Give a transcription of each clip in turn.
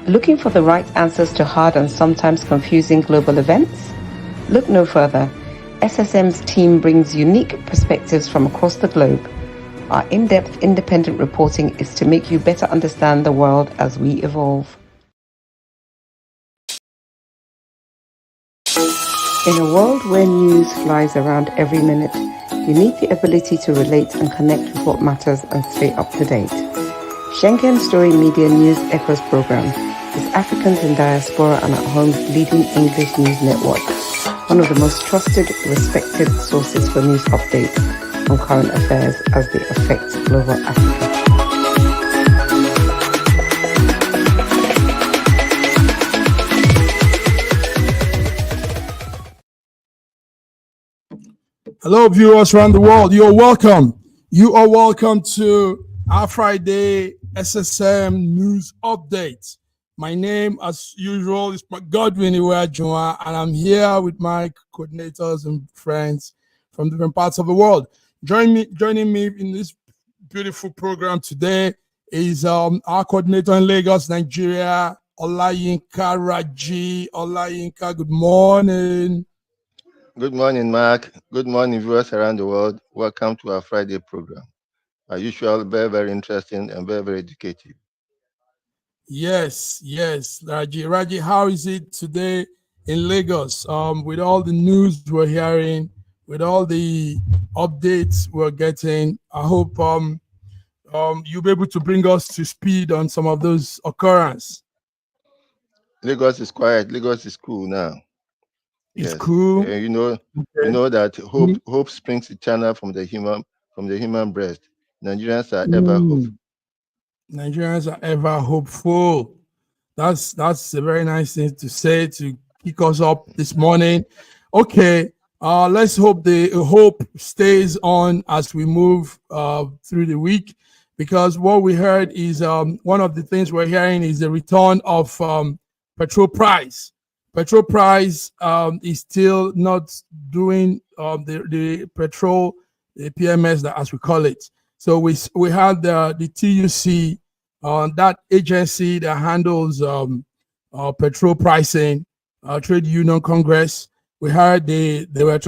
Looking for the right answers to hard and sometimes confusing global events? Look no further. SSM's team brings unique perspectives from across the globe. Our in-depth independent reporting is to make you better understand the world as we evolve. In a world where news flies around every minute, you need the ability to relate and connect with what matters and stay up to date. Schengen Story Media News Echoes program is Africans in Diaspora and at Home's leading English news network, one of the most trusted, respected sources for news updates on current affairs as they affect global Africa. Hello, viewers around the world. You're welcome. You are welcome to our Friday SSM News Update. My name, as usual, is Godwin Iweajunwa, and I'm here with my coordinators and friends from different parts of the world. Joining me in this beautiful program today is our coordinator in Lagos, Nigeria, Olayinka Raji. Olayinka, good morning. Good morning, Mark. Good morning, viewers around the world. Welcome to our Friday program. As usual, very, very interesting and very, very educative. Yes, Raji. Raji, how is it today in Lagos? With all the news we're hearing, with all the updates we're getting, I hope you'll be able to bring us to speed on some of those occurrences. Lagos is quiet. Lagos is cool now. It's cool. You know that hope springs eternal from the human breast. Nigerians are ever hopeful. Nigerians are ever hopeful. That's a very nice thing to say to kick us up this morning. Okay, let's hope the hope stays on as we move through the week, because what we heard is one of the things we're hearing is the return of petrol price. Petrol price is still not doing the petrol, the PMS, as we call it. So we had the TUC, that agency that handles petrol pricing, Trade Union Congress. We heard they were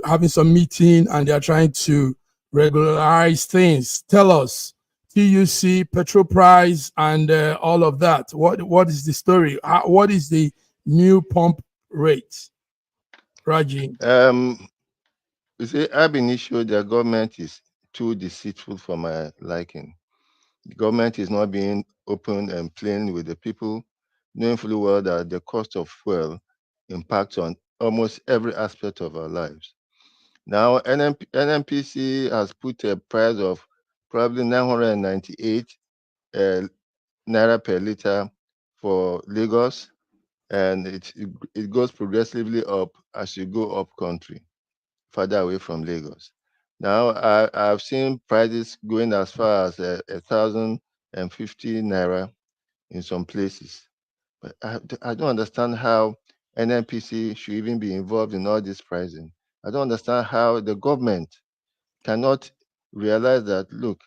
having some meeting and they are trying to regularize things. Tell us, TUC, petrol price, and all of that. What is the story? What is the new pump rate, Raji? You see, ab initio, the government is too deceitful for my liking. The government is not being open and plain with the people, knowing fully well that the cost of fuel impacts on almost every aspect of our lives. Now, NNPC has put a price of probably 998 naira per liter for Lagos, and it goes progressively up as you go up country, further away from Lagos. Now, I've seen prices going as far as 1,050 naira in some places. But I don't understand how NNPC should even be involved in all this pricing. I don't understand how the government cannot realize that, look,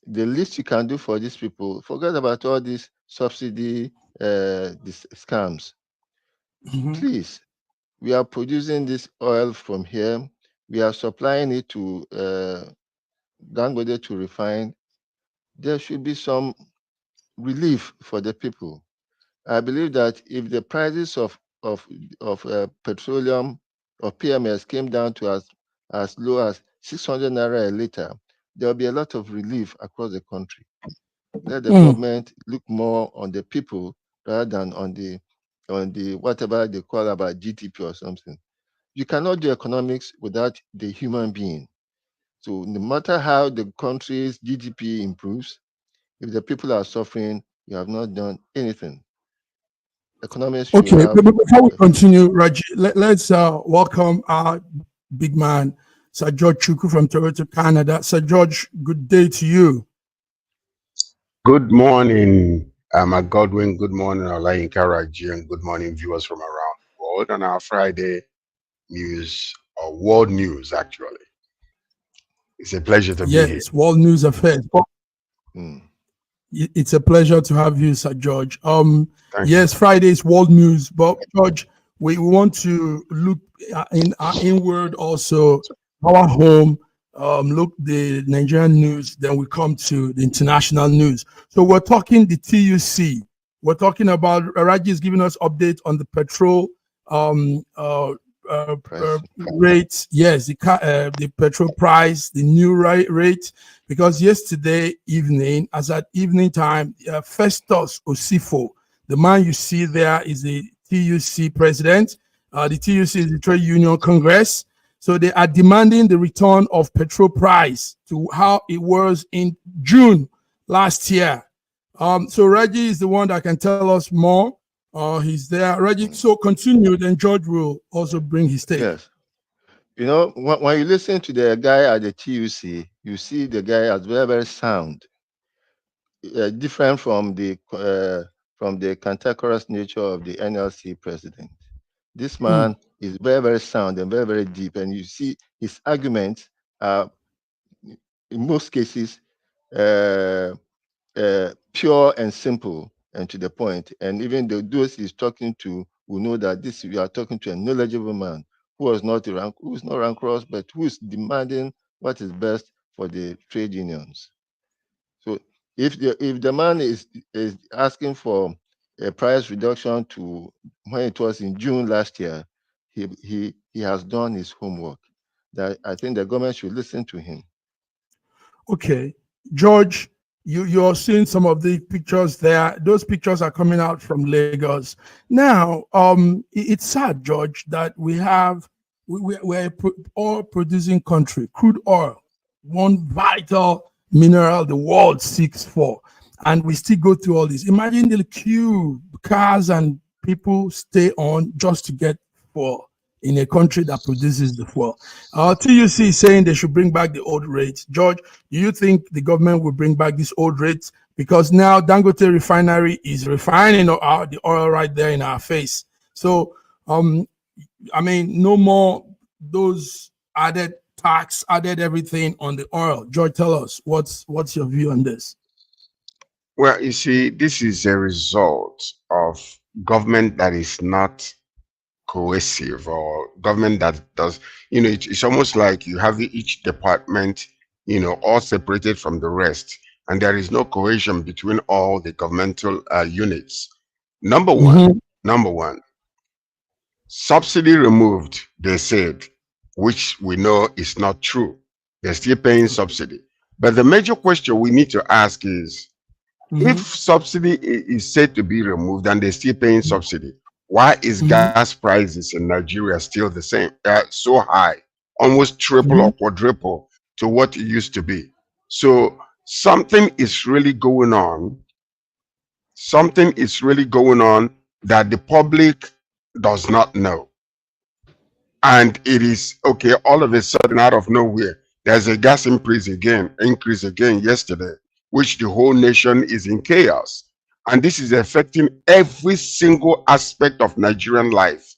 the least you can do for these people, forget about all these subsidy these scams. Please, we are producing this oil from here. We are supplying it to Dangote to refine. There should be some relief for the people. I believe that if the prices of petroleum or PMS came down to as low as 600 naira a liter, there will be a lot of relief across the country. Let the government look more on the people rather than on the whatever they call about GDP or something. You cannot do economics without the human being. So no matter how the country's GDP improves, if the people are suffering, you have not done anything. Economists should have. But before we continue, Raji, let's welcome our big man, Sir George Chukwu from Toronto, Canada. Sir George, good day to you. Good morning, Godwin. Good morning, Olayinka Raji, and good morning, viewers from around the world on our Friday news, or world news, actually. It's a pleasure to be here. Yes, world news affairs. It's a pleasure to have you, Sir George. Thank Yes, Friday is world news, but George, we want to look in our inward also, our home, look the Nigerian news, then we come to the international news. So we're talking the TUC. We're talking about Raji is giving us update on the petrol Price. rates. Yes, the petrol price, the new rate. Because yesterday evening, as at evening time, Festus Osifo, the man you see there, is the TUC president. The TUC is the Trade Union Congress. So they are demanding the return of petrol price to how it was in June last year. So Reggie is the one that can tell us more. He's there. Reggie, so continue, then George will also bring his take. Yes. You know, when you listen to the guy at the TUC, you see the guy as very, very sound, different from the cantankerous nature of the NLC president. This man is very, very sound and very, very deep, and you see his arguments are, in most cases, uh, pure and simple and to the point. And even those he's talking to will know that this we are talking to a knowledgeable man who is not rancorous, but who is demanding what is best for the trade unions. So if the man is asking for a price reduction to when it was in June last year, he has done his homework. That I think the government should listen to him. Okay, George, you're seeing some of the pictures there. Those pictures are coming out from Lagos. Now, it's sad, George, that we're a oil producing country, crude oil, one vital mineral the world seeks for, and we still go through all this. Imagine the queue, cars and people stay on just to get fuel in a country that produces the fuel. TUC is saying they should bring back the old rates. George, do you think the government will bring back these old rates? Because now Dangote refinery is refining the oil right there in our face. So, I mean, no more those added tax, added everything on the oil. George, tell us, what's your view on this? Well, you see, this is a result of government that is not cohesive, or government that does, it's almost like you have each department, all separated from the rest, and there is no cohesion between all the governmental units. Number one, subsidy removed, they said, which we know is not true. They're still paying subsidy. But the major question we need to ask is, if subsidy is said to be removed and they're still paying subsidy, why is gas prices in Nigeria still the same, so high, almost triple or quadruple to what it used to be? So something is really going on. Something is really going on that the public does not know. And it is, okay, all of a sudden, out of nowhere, there's a gas increase again yesterday, which the whole nation is in chaos. And this is affecting every single aspect of Nigerian life.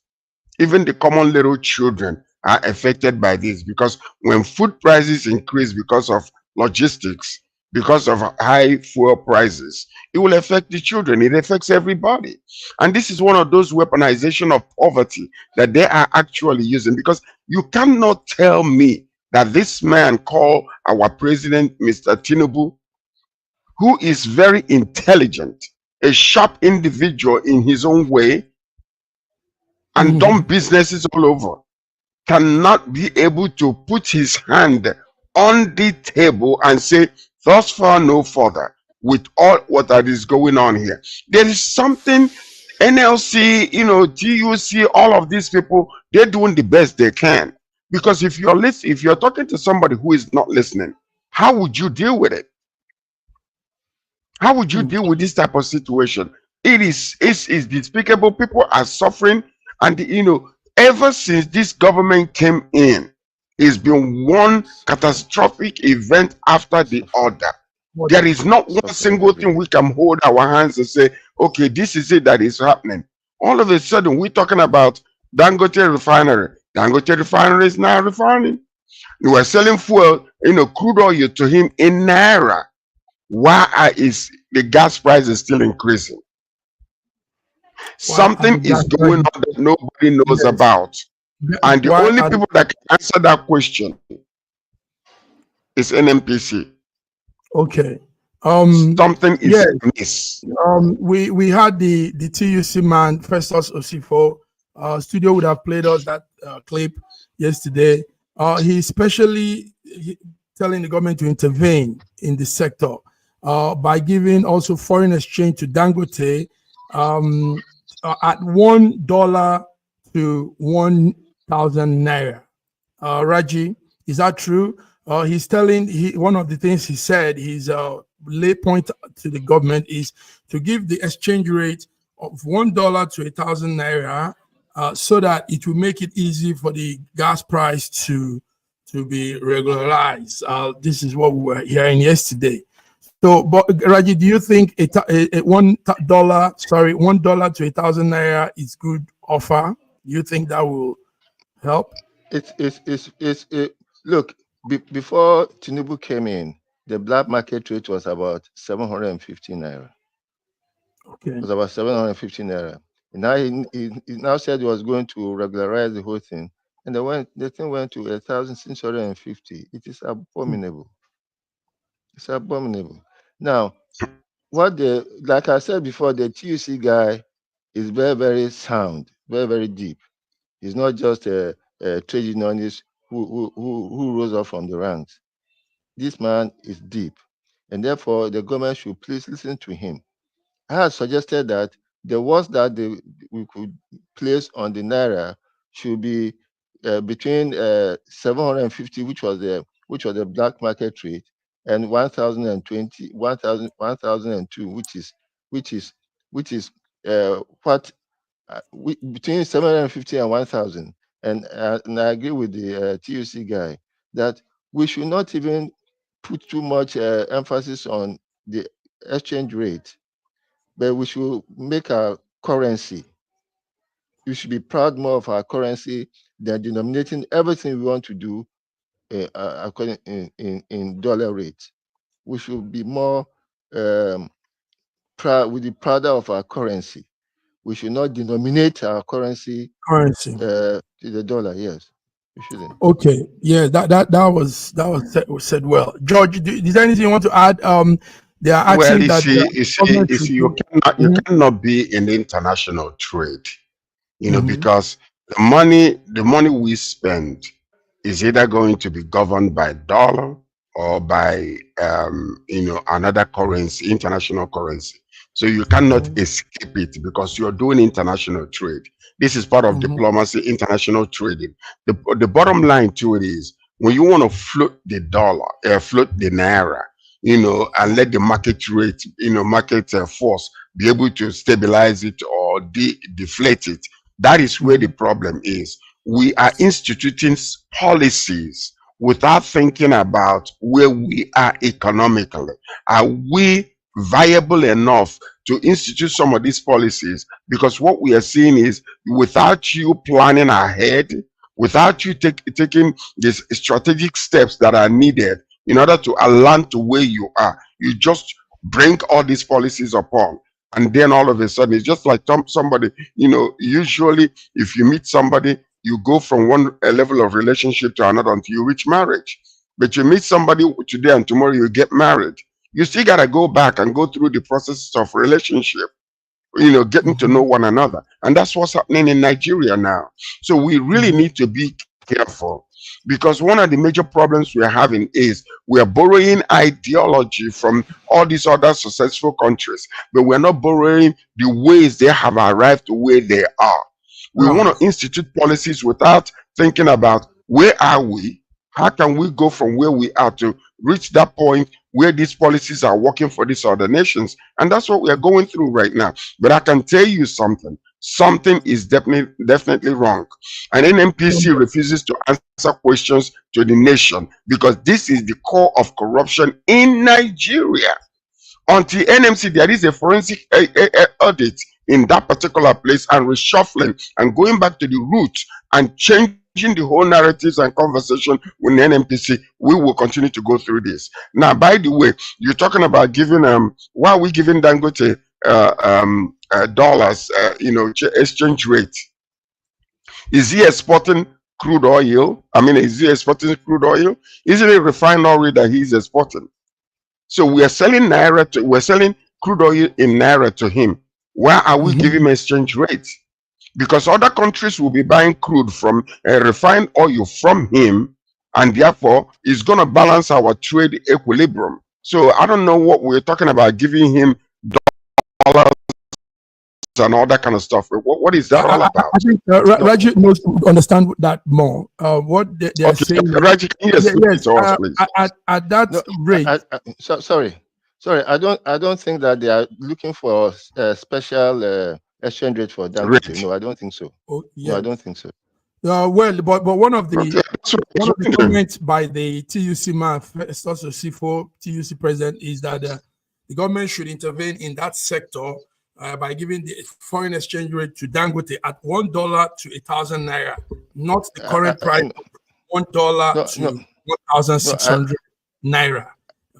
Even the common little children are affected by this, because when food prices increase because of logistics, because of high fuel prices, it will affect the children. It affects everybody. And this is one of those weaponization of poverty that they are actually using, because you cannot tell me that this man called our president, Mr. Tinubu, who is very intelligent, a sharp individual in his own way, and done businesses all over, cannot be able to put his hand on the table and say, thus far no further, with all what that is going on here. There is something, NLC, TUC, all of these people, they're doing the best they can. Because if you're talking to somebody who is not listening, how would you deal with it? How would you deal with this type of situation? It's despicable. People are suffering, and ever since this government came in, it's been one catastrophic event after the other. There is not one single thing we can hold our hands and say, okay, this is it that is happening. All of a sudden, we're talking about Dangote refinery. Dangote refinery is now refining. We are selling fuel, crude oil to him in naira. Why is the gas price is still increasing? Why are the Something is gas going prices? on that nobody knows Yes. about. And the Why only are people that can answer that question is NMPC. okay? Something is Yes. amiss. We had the TUC man Festus Osifo. Studio would have played us that clip yesterday. He especially telling the government to intervene in the sector by giving also foreign exchange to Dangote at $1 to 1,000 naira. Raji, is that true? He's telling one of the things he said, his lay point to the government is to give the exchange rate of $1 to 1,000 naira so that it will make it easy for the gas price to be regularized. This is what we were hearing yesterday. So, but Raji, do you think $1 to 1,000 naira is good offer? Do you think that will help? Look, before Tinubu came in, the black market rate was about 750 naira. Okay. It was about 750 naira. And now he now said he was going to regularize the whole thing. And the thing went to 1,650. It is abominable. It's abominable. Now, like I said before, the TUC guy is very, very sound, very, very deep. He's not just a trade unionist who rose up from the ranks. This man is deep, and therefore the government should please listen to him. I had suggested that the worst that we could place on the naira should be between 750, which was the black market rate, and 1,020, 1,002, which is what between 750 and 1,000. And I agree with the TUC guy that we should not even put too much emphasis on the exchange rate, but we should make our currency. We should be proud more of our currency than denominating everything we want to do according in dollar rate. We should be more proud. We be prouder of our currency. We should not denominate our currency to the dollar. Yes, we shouldn't. Okay, yeah, that was said well. George, is there anything you want to add? They are Well, asking that you cannot be in international trade, Mhm. because the money we spend is either going to be governed by dollar or by another currency, international currency. So you cannot escape it because you're doing international trade. This is part of diplomacy, international trading. The bottom line to it is when you want to float the dollar, float the naira, and let the market rate, market force be able to stabilize it or deflate it. That is where the problem is. We are instituting policies without thinking about where we are economically. Are we viable enough to institute some of these policies? Because what we are seeing is without you planning ahead, without you taking these strategic steps that are needed in order to align to where you are, you just bring all these policies upon. And then all of a sudden, it's just like somebody, usually if you meet somebody, you go from one level of relationship to another until you reach marriage. But you meet somebody today and tomorrow you get married. You still got to go back and go through the process of relationship, getting to know one another. And that's what's happening in Nigeria now. So we really need to be careful, because one of the major problems we're having is we're borrowing ideology from all these other successful countries, but we're not borrowing the ways they have arrived to where they are. We want to institute policies without thinking about where are we, how can we go from where we are to reach that point where these policies are working for these other nations. And that's what we are going through right now. But I can tell you something is definitely wrong. And NMPC refuses to answer questions to the nation, because this is the core of corruption in Nigeria. Until NMC, there is a forensic audit in that particular place and reshuffling and going back to the roots and changing the whole narratives and conversation with the NMPC, we will continue to go through this. Now, by the way, you're talking about giving why are we giving Dangote dollars, exchange rate? Is he exporting crude oil? I mean, is he exporting crude oil? Isn't it refined oil that he's exporting? So we are selling we're selling crude oil in naira to him. Why are we giving him exchange rate? Because other countries will be buying crude from refined oil from him, and therefore it's going to balance our trade equilibrium. So I don't know what we're talking about giving him dollars and all that kind of stuff. What is that all about? I think Raji knows understand that more. What they are saying. Raji, can you explain it to us, please? At that rate. Sorry. I don't think that they are looking for a special exchange rate for Dangote. No, I don't think so. Oh, yeah. No, I don't think so. Well, but one of the comments by the TUC man, Festus Osifo, TUC president, is that the government should intervene in that sector by giving the foreign exchange rate to Dangote at $1 to 1,000 naira, not the current price of $1 to 1,600 naira.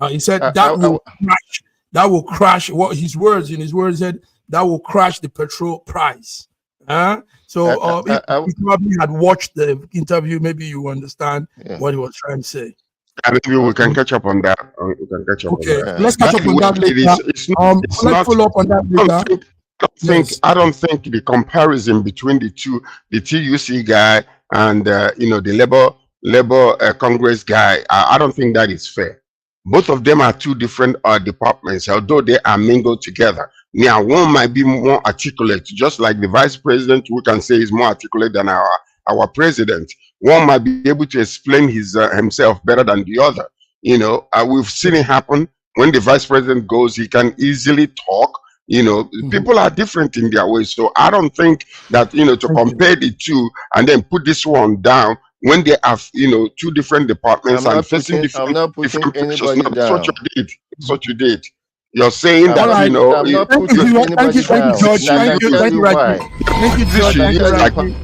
He said that will crash. What his words said that will crash the petrol price. So if you probably had watched the interview, maybe you understand what he was trying to say. Maybe we can catch up on that. Let's catch up on that later. Let's follow up on that later. I don't think the comparison between the two, the TUC guy and the Labor Congress guy, I don't think that is fair. Both of them are two different departments, although they are mingled together. Now, one might be more articulate, just like the vice president, we can say is more articulate than our president. One might be able to explain himself better than the other. We've seen it happen. When the vice president goes, he can easily talk. People are different in their ways. So I don't think that, to compare the two and then put this one down when they have, two different departments and facing different pressures. No, that's what you did. That's what you did. You're saying that, I'm not putting anybody down. Thank you, Raji. Thank you, George.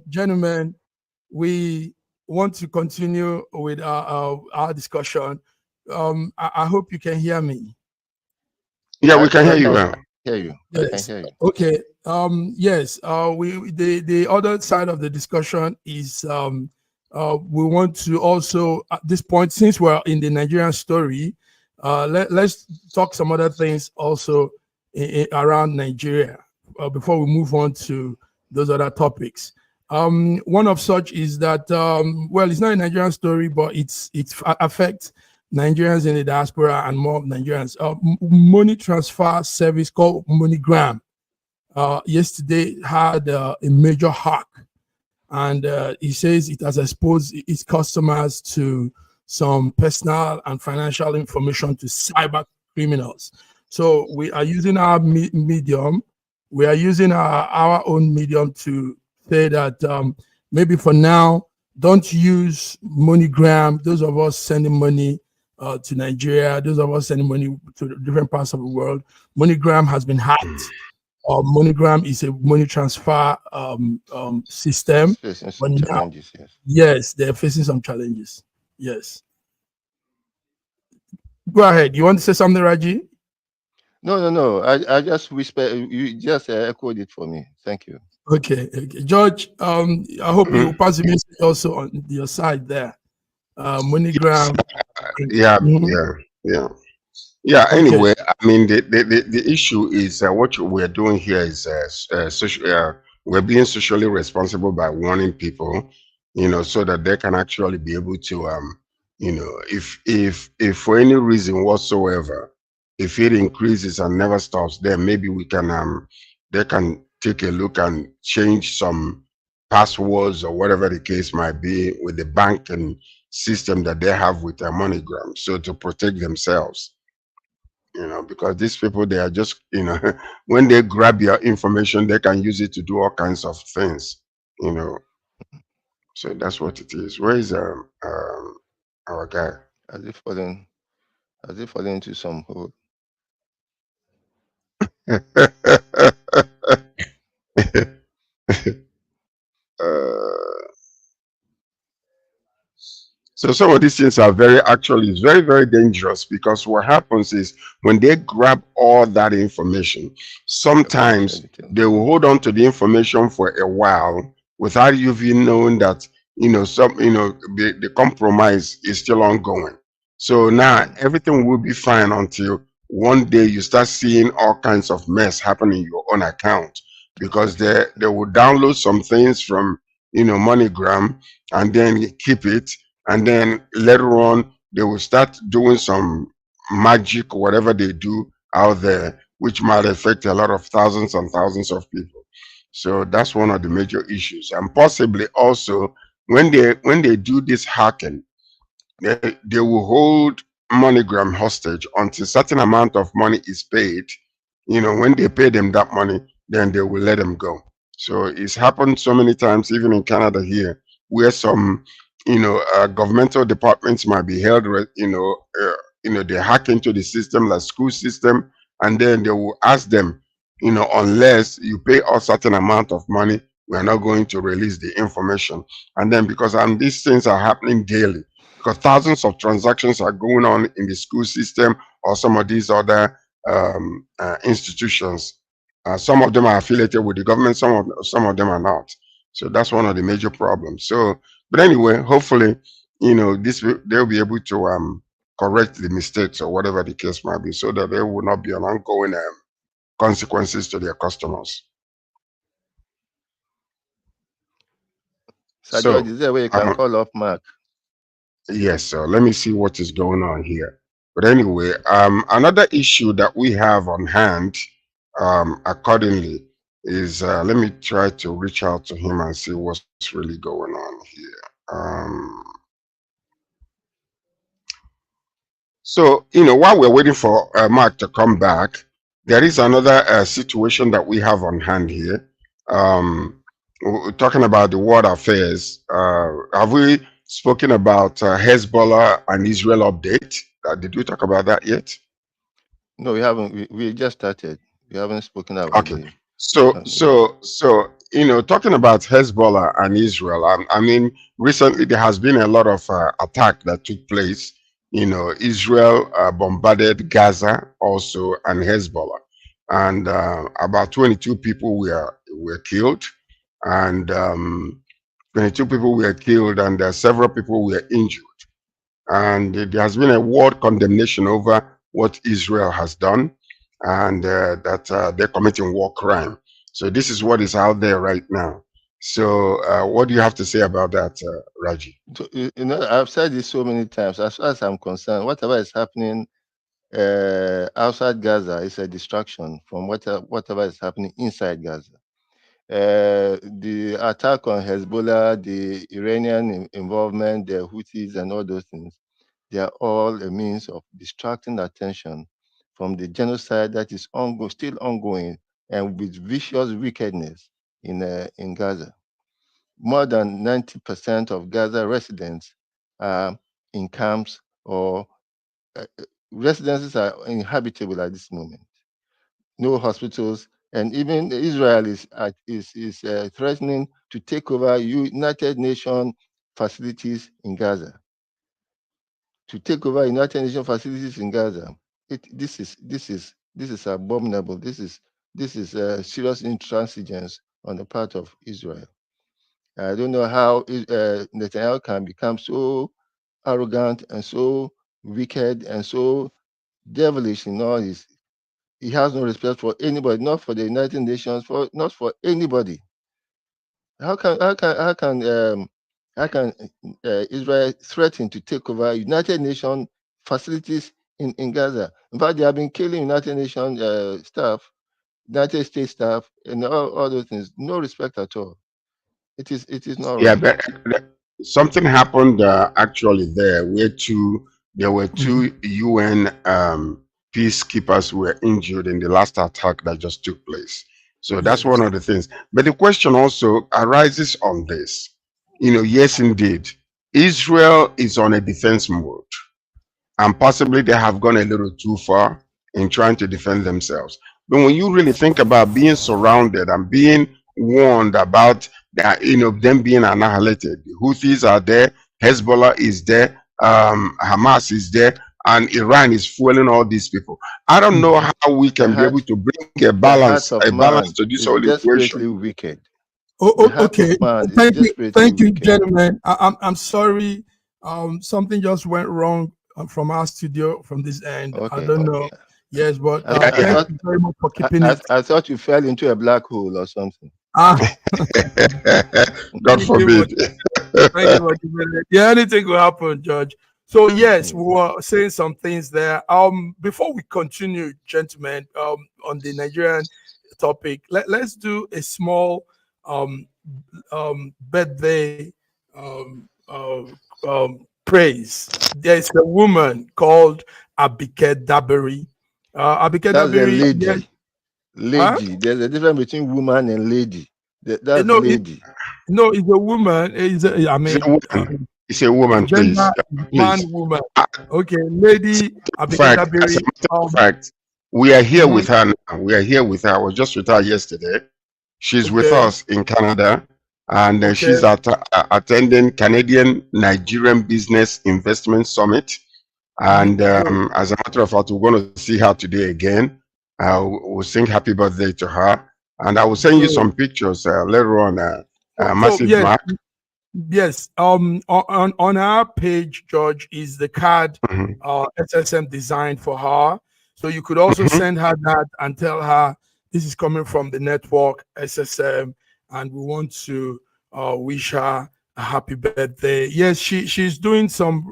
Gentlemen, we want to continue with our discussion. I hope you can hear me. Yeah, we can hear you well. Yes. Okay. Yes. The other side of the discussion is we want to also at this point, since we're in the Nigerian story, let's talk some other things also around Nigeria before we move on to those other topics. One of such is that it's not a Nigerian story, but it affects Nigerians in the diaspora and more Nigerians. Money transfer service called MoneyGram yesterday had a major hack, and he says it has exposed its customers to some personal and financial information to cyber criminals. So we are using our medium. We are using our own medium to say that maybe for now, don't use MoneyGram. Those of us sending money to Nigeria, those of us sending money to different parts of the world, MoneyGram has been hacked. MoneyGram is a money transfer system. But now, yes, they're facing some challenges. Yes. Go ahead. You want to say something, Raji? No. I just whisper. You just echoed it for me. Thank you. Okay. George, I hope you pass the message also on your side there. MoneyGram. Yeah. Anyway, I mean, the issue is what we're doing here is we're being socially responsible by warning people, so that they can actually be able to, if for any reason whatsoever, if it increases and never stops, then maybe we can, they can take a look and change some passwords or whatever the case might be with the banking system that they have with their MoneyGram, so to protect themselves. Because these people, they are just, when they grab your information, they can use it to do all kinds of things, So that's what it is. Where is our guy? As if falling into some hole. So some of these things are it's very, very dangerous, because what happens is when they grab all that information, Financial sometimes details. they will hold on to the information for a while without you even knowing that, the compromise is still ongoing. So now everything will be fine until one day you start seeing all kinds of mess happen in your own account, because they will download some things from, MoneyGram, and then keep it, and then later on they will start doing some magic, whatever they do out there, which might affect a lot of thousands and thousands of people. So that's one of the major issues. And possibly also, when they do this hacking, they will hold MoneyGram hostage until certain amount of money is paid. When they pay them that money, then they will let them go. So it's happened so many times, even in Canada here, where some, governmental departments might be held, they hack into the system, like school system, and then they will ask them, unless you pay a certain amount of money, we are not going to release the information. And then these things are happening daily, because thousands of transactions are going on in the school system or some of these other institutions. Some of them are affiliated with the government, some of them are not. So that's one of the major problems. So, but anyway, hopefully, they'll be able to correct the mistakes or whatever the case might be, so that there will not be an ongoing consequences to their customers. Sir George, So, is there a way you can call off Mark? yes, so let me see what is going on here. But anyway, another issue that we have on hand, accordingly, is let me try to reach out to him and see what's really going on here. So, while we're waiting for Mark to come back, there is another situation that we have on hand here. We're talking about the world affairs. Have we spoken about Hezbollah and Israel update? Did we talk about that yet? No, we haven't. We just started. We haven't spoken about Okay. the. So, talking about Hezbollah and Israel, I mean, recently there has been a lot of attack that took place. Israel bombarded Gaza also, and Hezbollah, and about 22 people were killed, and 22 people were killed, and several people were injured. And there has been a world condemnation over what Israel has done, and that they're committing war crime. So this is what is out there right now. So what do you have to say about that, Raji? So, I've said this so many times. As far as I'm concerned, whatever is happening outside Gaza is a distraction from whatever is happening inside Gaza. The attack on Hezbollah, the Iranian involvement, the Houthis, and all those things, they are all a means of distracting attention from the genocide that is still ongoing, and with vicious wickedness in Gaza. More than 90% of Gaza residents are in camps, or residences are inhabitable at this moment. No hospitals, and even Israel is threatening to take over United Nations facilities in Gaza. To take over United Nations facilities in Gaza, this is abominable. This is serious intransigence on the part of Israel. I don't know how Netanyahu can become so arrogant and so wicked and so devilish in all his. He has no respect for anybody, not for the United Nations, not for anybody. How can Israel threaten to take over United Nations facilities in Gaza? In fact, they have been killing United Nations staff, United States staff, and all those things. No respect at all. It is not Yeah, right. but something happened actually there, where there were two UN peacekeepers were injured in the last attack that just took place. So that's one Yes. of the things. But the question also arises on this. Yes, indeed, Israel is on a defense mode, and possibly they have gone a little too far in trying to defend themselves. But when you really think about being surrounded and being warned about that, them being annihilated, the Houthis are there, Hezbollah is there, Hamas is there, and Iran is fueling all these people. I don't know how we can be able to bring a balance to this whole desperately equation. wicked. Okay. Thank you, gentlemen. I'm sorry. Something just went wrong from our studio from this end. Okay. I don't know. Yes, but thank you very much for keeping it. I thought you fell into a black hole or something. God forbid. Thank you for keeping it. Yeah, anything will happen, Judge. So yes, we were saying some things there. Before we continue, gentlemen, on the Nigerian topic, let's do a small birthday praise. There's a woman called Abike Dabiri. Abike Dabiri, a lady. Yes. Lady. Huh? There's a difference between woman and lady. That's lady. No, it's a woman. It's a woman, please. Man, woman. Okay, lady. Abike Dabiri. Fact, we are here with her now. We are here with her. I was just with her yesterday. She's with us in Canada, and she's attending Canadian Nigerian Business Investment Summit. And as a matter of fact, we're going to see her today again. We'll sing happy birthday to her, and I will send you some pictures later on. Massive Mark. Yes. On our page, George, is the card SSM designed for her. So you could also send her that and tell her this is coming from the network SSM, and we want to wish her a happy birthday. Yes, she's doing some.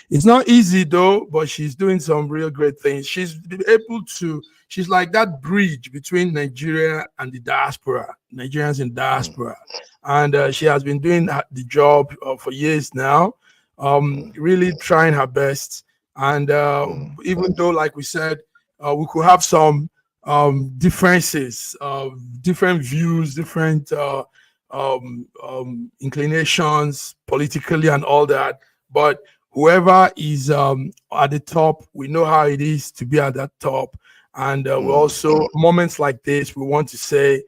It's not easy though, but she's doing some real great things. She's able to. She's like that bridge between Nigeria and the diaspora, Nigerians in diaspora, and she has been doing the job for years now. Really trying her best, and even though, like we said, we could have some differences, different views, different inclinations politically and all that, but whoever is at the top, we know how it is to be at that top. And we also, moments like this, we want to say,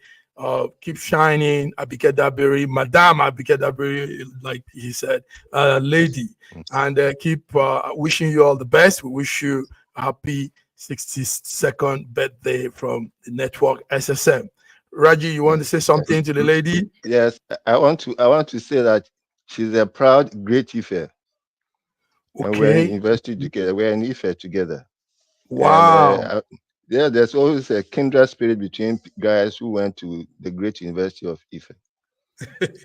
keep shining, Abike Dabiri, Madame Abike Dabiri, like he said, lady, and keep wishing you all the best. We wish you a happy 62nd birthday from the network SSM. Raji, you want to say something to the lady? Yes, I want to say that she's a proud Great Ife. Okay. And we're in university together. We're in Ife together. Wow. And, there's always a kindred spirit between guys who went to the great University of Ife.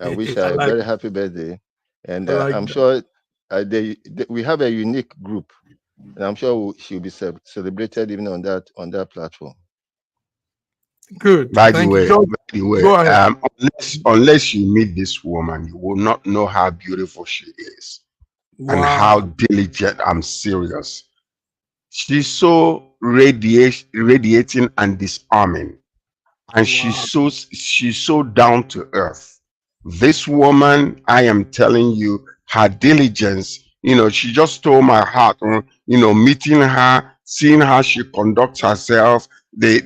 I wish her a very happy birthday. And I'm sure we have a unique group. And I'm sure she'll be celebrated even on that platform. Good. By the way, unless you meet this woman, you will not know how beautiful she is. Wow. And how diligent. I'm serious. She's so radiating and disarming, and wow. she's so down to earth. This woman, I am telling you, her diligence. She just stole my heart. Meeting her, seeing how she conducts herself, the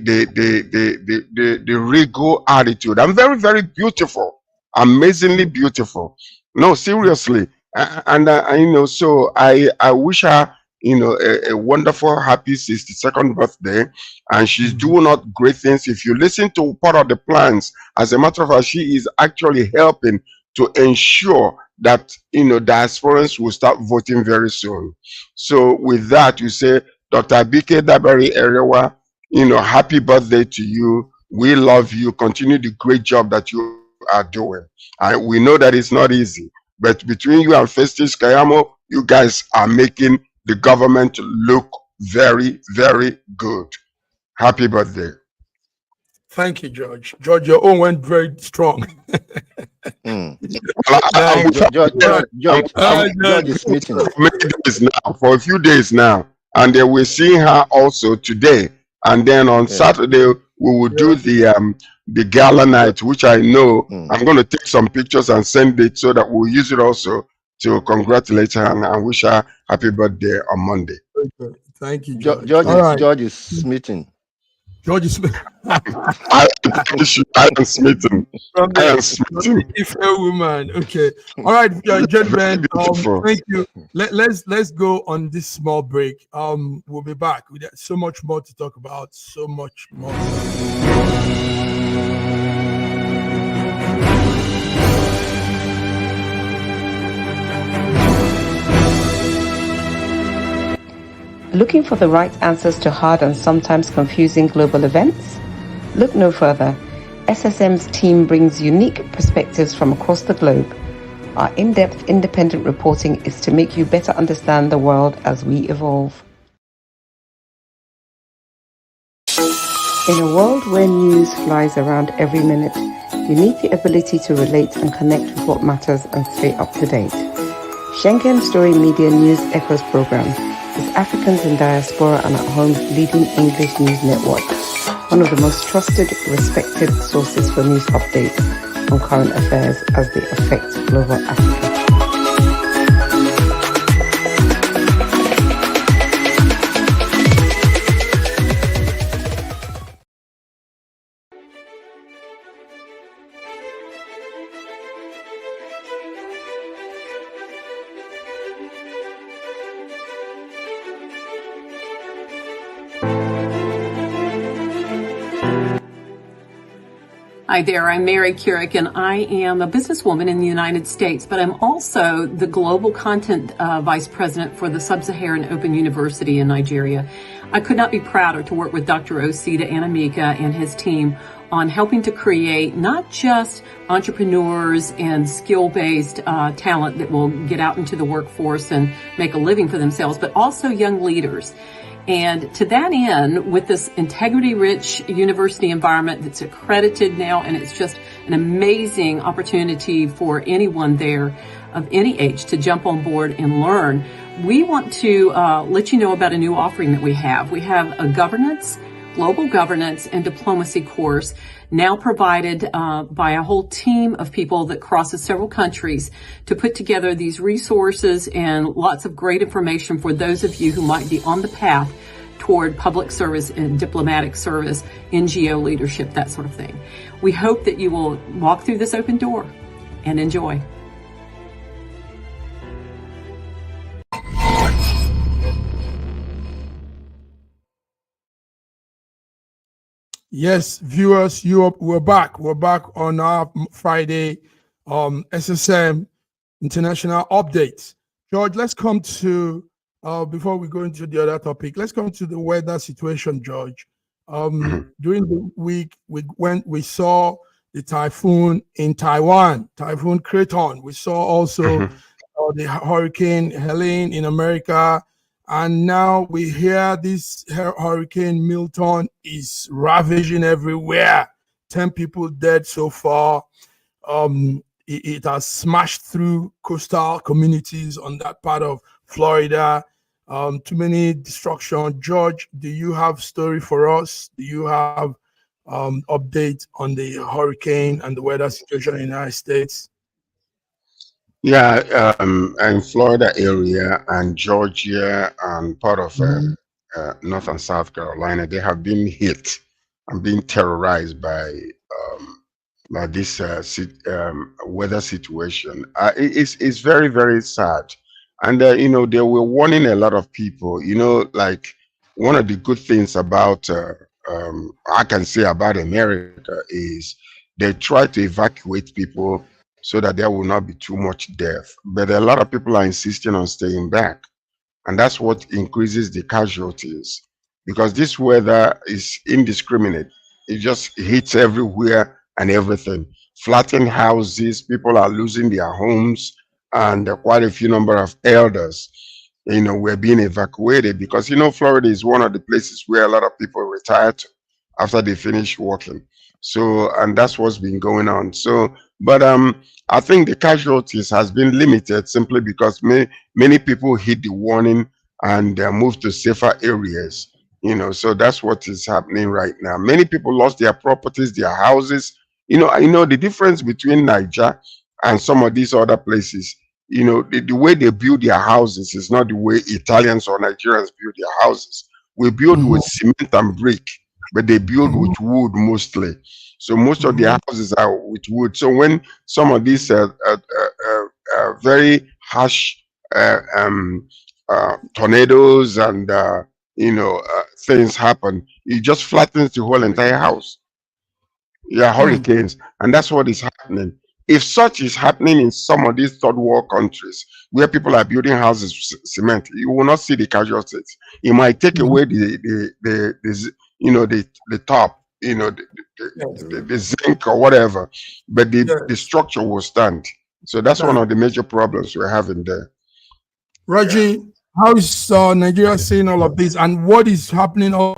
regal attitude. I'm very, very beautiful, amazingly beautiful. No, seriously, and so I wish her a wonderful, happy 62nd birthday, and she's doing out great things. If you listen to part of the plans, as a matter of fact, she is actually helping to ensure that diasporans will start voting very soon. So with that, you say, Dr. Abike Dabiri Erewa, happy birthday to you. We love you. Continue the great job that you are doing. And we know that it's not easy, but between you and Festus Kayamo, you guys are making the government look very, very good. Happy birthday. Thank you, George. George, your own went very strong. George is meeting for a few days now, and then we're seeing her also today. And then on Saturday we will do the gala night, which I know I'm going to take some pictures and send it so that we'll use it also to congratulate her and wish her happy birthday on Monday. Thank you, George. George is meeting. George is I am smitten. from I am the smitten. Ife woman. Okay. All right, gentlemen. Beautiful. Thank you. Let's go on this small break. We'll be back. We got so much more to talk about. So much more. Looking for the right answers to hard and sometimes confusing global events? Look no further. SSM's team brings unique perspectives from across the globe. Our in-depth independent reporting is to make you better understand the world as we evolve. In a world where news flies around every minute, you need the ability to relate and connect with what matters and stay up to date. Schengen Story Media News Echoes program is Africans in Diaspora and at Home's leading English news network, one of the most trusted, respected sources for news updates on current affairs as they affect global Africa. Hi there, I'm Mary Keurig, and I am a businesswoman in the United States, but I'm also the Global Content Vice President for the Sub-Saharan Open University in Nigeria. I could not be prouder to work with Dr. Osita Anamika and his team on helping to create not just entrepreneurs and skill-based talent that will get out into the workforce and make a living for themselves, but also young leaders. And to that end, with this integrity-rich university environment that's accredited now, and it's just an amazing opportunity for anyone there of any age to jump on board and learn, we want to let you know about a new offering that we have. We have a global governance and diplomacy course now provided by a whole team of people that crosses several countries to put together these resources and lots of great information for those of you who might be on the path toward public service and diplomatic service, NGO leadership, that sort of thing. We hope that you will walk through this open door and enjoy. Yes, viewers, we're back. We're back on our Friday SSM International Updates. George, let's come to, before we go into the other topic, let's come to the weather situation, George. During the week, we saw the typhoon in Taiwan, Typhoon Kraton. We saw also the Hurricane Helene in America. And now we hear this Hurricane Milton is ravaging everywhere. 10 people dead so far. It has smashed through coastal communities on that part of Florida. Too many destruction. George, do you have story for us? Do you have update on the hurricane and the weather situation in the United States? Yeah, in Florida area and Georgia and part of North and South Carolina, they have been hit and being terrorized by this weather situation. It's very, very sad. And, they were warning a lot of people, like one of the good things about, I can say about America is they try to evacuate people so that there will not be too much death. But a lot of people are insisting on staying back. And that's what increases the casualties because this weather is indiscriminate. It just hits everywhere and everything. Flattened houses, people are losing their homes, and quite a few number of elders, were being evacuated because, Florida is one of the places where a lot of people retire to after they finish working. So, and that's what's been going on. So, but I think the casualties has been limited simply because many people hit the warning and moved to safer areas. So that's what is happening right now. Many people lost their properties, their houses. The difference between Niger and some of these other places. The way they build their houses is not the way Italians or Nigerians build their houses. We build with cement and brick. but they build with wood mostly. So most of their houses are with wood. So when some of these very harsh tornadoes and things happen, it just flattens the whole entire house. Yeah, hurricanes, and that's what is happening. If such is happening in some of these third world countries where people are building houses with cement, you will not see the casualties. It might take away the top, the zinc or whatever, but the structure will stand. So that's one of the major problems we're having there. Raji, how is Nigeria seeing all of this, and what is happening also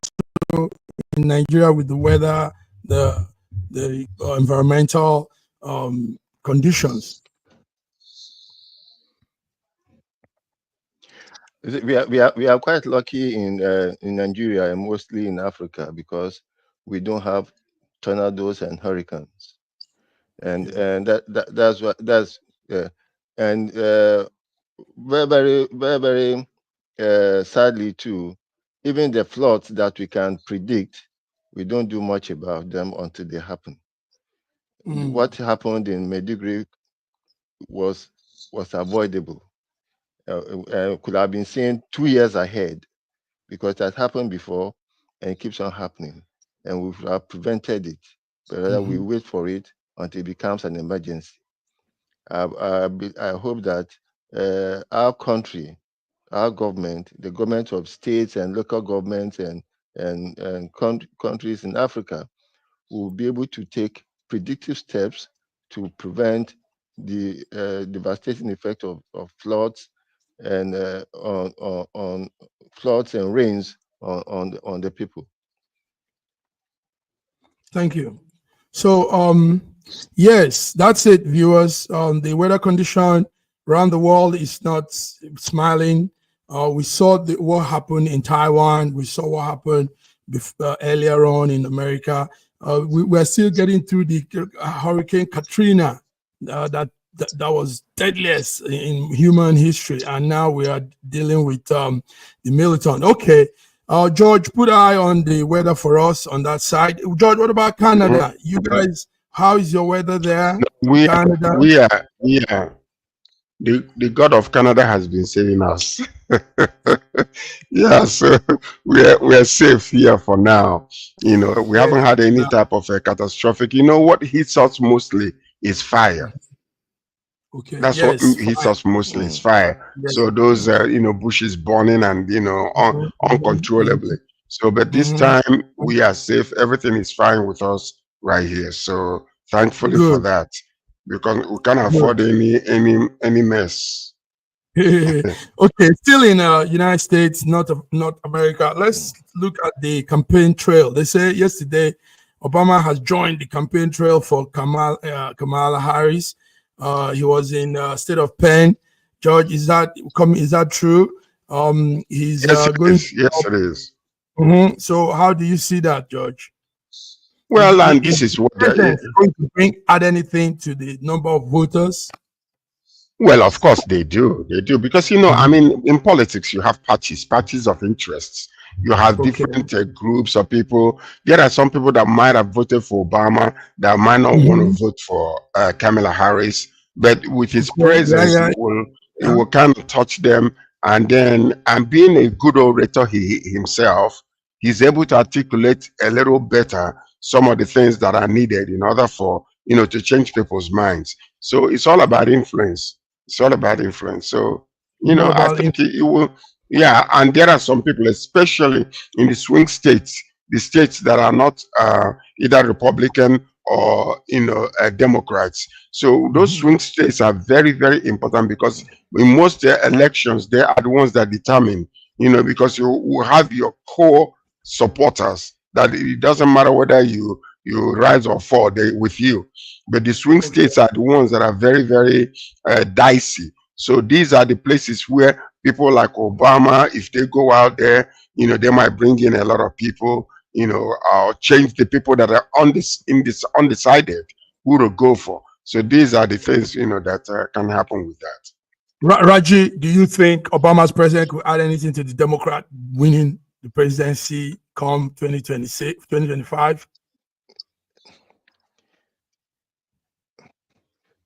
in Nigeria with the weather, the environmental conditions? We are quite lucky in Nigeria and mostly in Africa because we don't have tornadoes and hurricanes, and that's very sadly too, even the floods that we can predict, we don't do much about them until they happen. What happened in Maiduguri was avoidable. Could have been seen 2 years ahead because it has happened before and it keeps on happening, and we have prevented it. But rather we wait for it until it becomes an emergency. I hope that our country, our government, the government of states and local governments and countries in Africa will be able to take predictive steps to prevent the devastating effect of floods and on floods and rains on the people. Thank you. So yes, that's it, viewers. The weather condition around the world is not smiling. We saw what happened in Taiwan. We saw what happened earlier on in America. We're still getting through the Hurricane Katrina that was deadliest in human history, and now we are dealing with the Militon. Okay, George, put an eye on the weather for us on that side. George, what about Canada? You guys, how is your weather there? Canada? We are. The God of Canada has been saving us. Yeah, so we're safe here for now. We haven't had any type of a catastrophic. What hits us mostly is fire. Okay. That's what hits us mostly is fire. Yes. So those bushes burning and uncontrollably. So but this time we are safe. Everything is fine with us right here. So thankfully for that, because we can't afford any mess. Okay, still in United States, North America. Let's look at the campaign trail. They say yesterday Obama has joined the campaign trail for Kamala Harris. He was in state of Penn. George, is that true? He's going. Yes, it is. So how do you see that, George? Well, and this is what they're going to add anything to the number of voters. Well, of course they do. They do because I mean, in politics you have parties of interests. You have different groups of people. There are some people that might have voted for Obama that might not want to vote for Kamala Harris, but with his presence, it will kind of touch them. And being a good orator himself, he's able to articulate a little better some of the things that are needed in order for to change people's minds. So it's all about influence. It's all about influence. So I think it will. Yeah, and there are some people, especially in the swing states, the states that are not either Republican or Democrats. So those swing states are very, very important because in most elections they are the ones that determine. Because you will have your core supporters that it doesn't matter whether you rise or fall, they with you. But the swing states are the ones that are very, very dicey. So these are the places where people like Obama, if they go out there, they might bring in a lot of people, change the people that are undecided who to go for. So these are the things, that can happen with that. Raji, do you think Obama's president could add anything to the Democrat winning the presidency come 2026, 2025?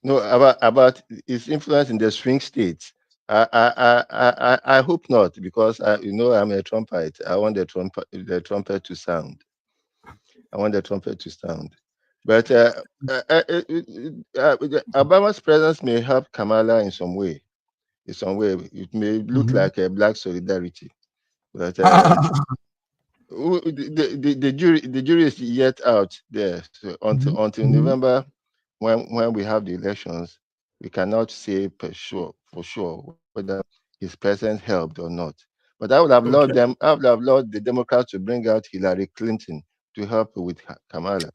No, about its influence in the swing states. I hope not, because I'm a trumpet. I want the trumpet to sound. I want the trumpet to sound. But Obama's presence may help Kamala in some way. In some way, it may look like a black solidarity, but the jury is yet out there. So until November, when we have the elections, we cannot say for sure whether his presence helped or not. But I would have loved Okay. them. I would have loved the Democrats to bring out Hillary Clinton to help with Kamala.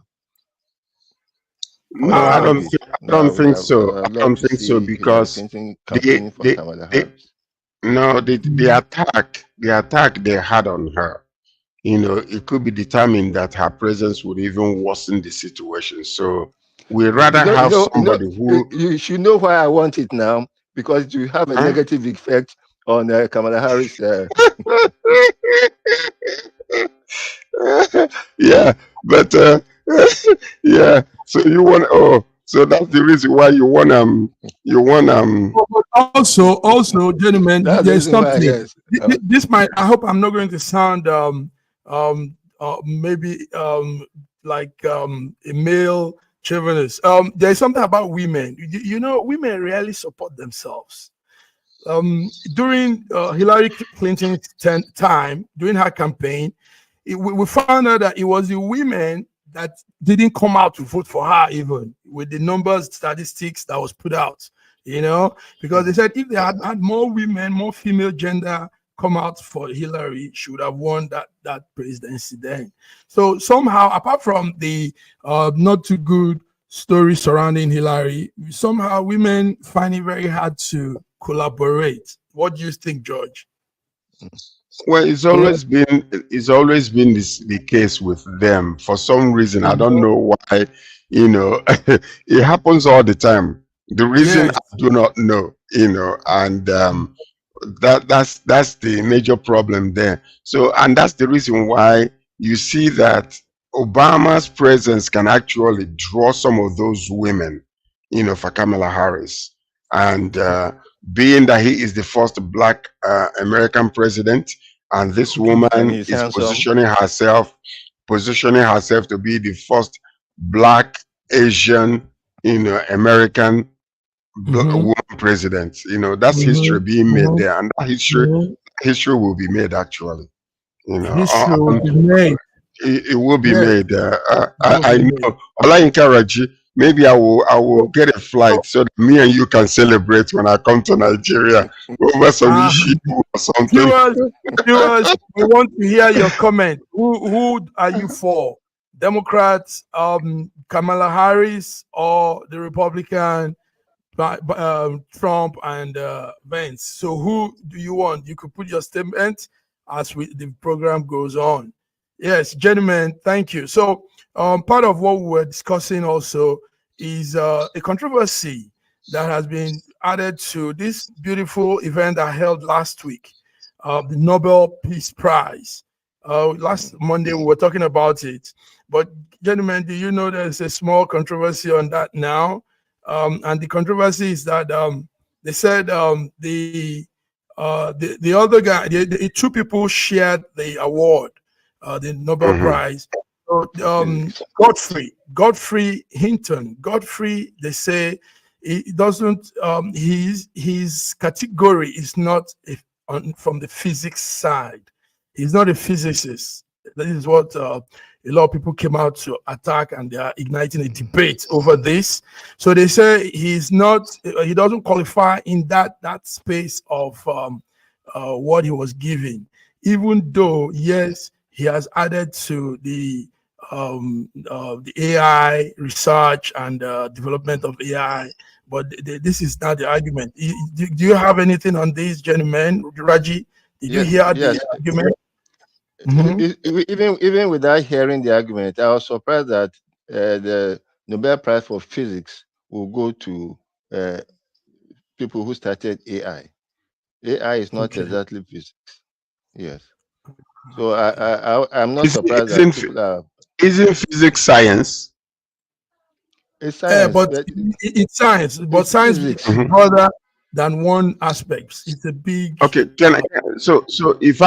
I would No, have I loved don't it. think. I No, don't think I so. would I have loved don't to think so see Hillary because Clinton they campaigning for they Kamala they Harris. no the attack they had on her. It could be determined that her presence would even worsen the situation. So we rather You know, you have know, you know, somebody you, who. you should know why I want it now, because it will have a Huh? negative effect on Kamala Harris. Yeah, but yeah. So you want? Oh, so that's the reason why you want. But also, gentlemen, That's the there's reason why. something. Yes. This might. I hope I'm not going to sound maybe like a male chauvinist. There's something about women. Women rarely support themselves. During Hillary Clinton's time, during her campaign, we found out that it was the women that didn't come out to vote for her, even with the numbers, statistics that was put out, because they said if they had more women, more female gender come out for Hillary, she would have won that presidency then. So somehow, apart from the not too good story surrounding Hillary, somehow women find it very hard to collaborate. What do you think, George? Well, it's always been the case with them for some reason. I don't know why. It happens all the time. The reason Yes. I do not know. And that's the major problem there. So, and that's the reason why you see that Obama's presence can actually draw some of those women, for Kamala Harris. And being that he is the first black American president, and this And woman he's is handsome. positioning herself to be the first black Asian, American woman president. That's history being made there, and that history will be made actually. History will be made. It will be Yes, made. it will I be made. know. Olayinka Raji, maybe I will get a flight so that me and you can celebrate when I come to Nigeria over some issue or something. Viewers, we want to hear your comment. Who are you for? Democrats, Kamala Harris, or the Republican Trump and Vance? So who do you want? You could put your statement as the program goes on. Yes, gentlemen, thank you. So part of what we were discussing also is a controversy that has been added to this beautiful event that held last week, the Nobel Peace Prize. Last Monday we were talking about it, but gentlemen, do you know there's a small controversy on that now? And the controversy is that they said the other guy, the two people shared the award, the Nobel Prize. So, Godfrey Hinton. Godfrey, they say, he doesn't. His category is not from the physics side. He's not a physicist. This is what a lot of people came out to attack, and they are igniting a debate over this. So they say he's not. He doesn't qualify in that space of what he was given, even though yes, he has added to the AI research and development of AI. But this is not the argument. Do you have anything on this, gentlemen? Raji, did you hear Yes. the argument? Even without hearing the argument, I was surprised that the Nobel Prize for Physics will go to people who started AI. AI is not Okay. exactly physics. Yes. So I'm not surprised that people are. Isn't physics science? It's science, but but it's science. But it's science physics. is broader than one aspect. It's a big. Okay, so if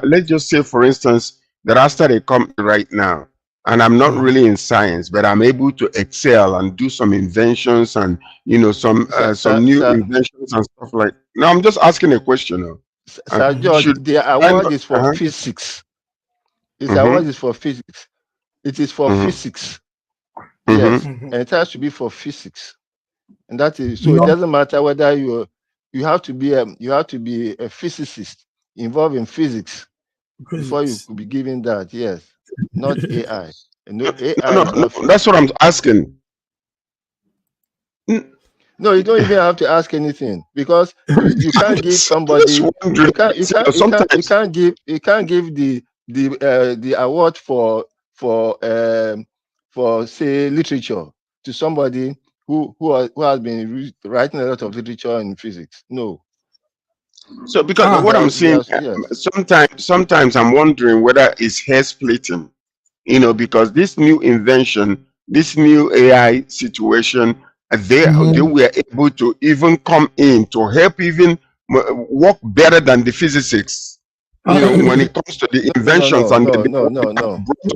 let's just say, for instance, that I start a company right now and I'm not really in science, but I'm able to excel and do some inventions and some new inventions and stuff like. No, I'm just asking a question. Sir George, the award is for physics. This award is for physics. It is for physics. Yes, and it has to be for physics, and that is so. It doesn't matter whether you have to be a physicist involved in physics before you could be given that. Yes, not AI. No, AI is not. That's what I'm asking. No, you don't even have to ask anything because you can't give somebody. You can't give the award for say literature to somebody who has been writing a lot of literature in physics. No. So because what I'm saying, sometimes I'm wondering whether it's hair splitting, because this new invention, this new AI situation, they were able to even come in to help even work better than the physicists. When it comes to the inventions and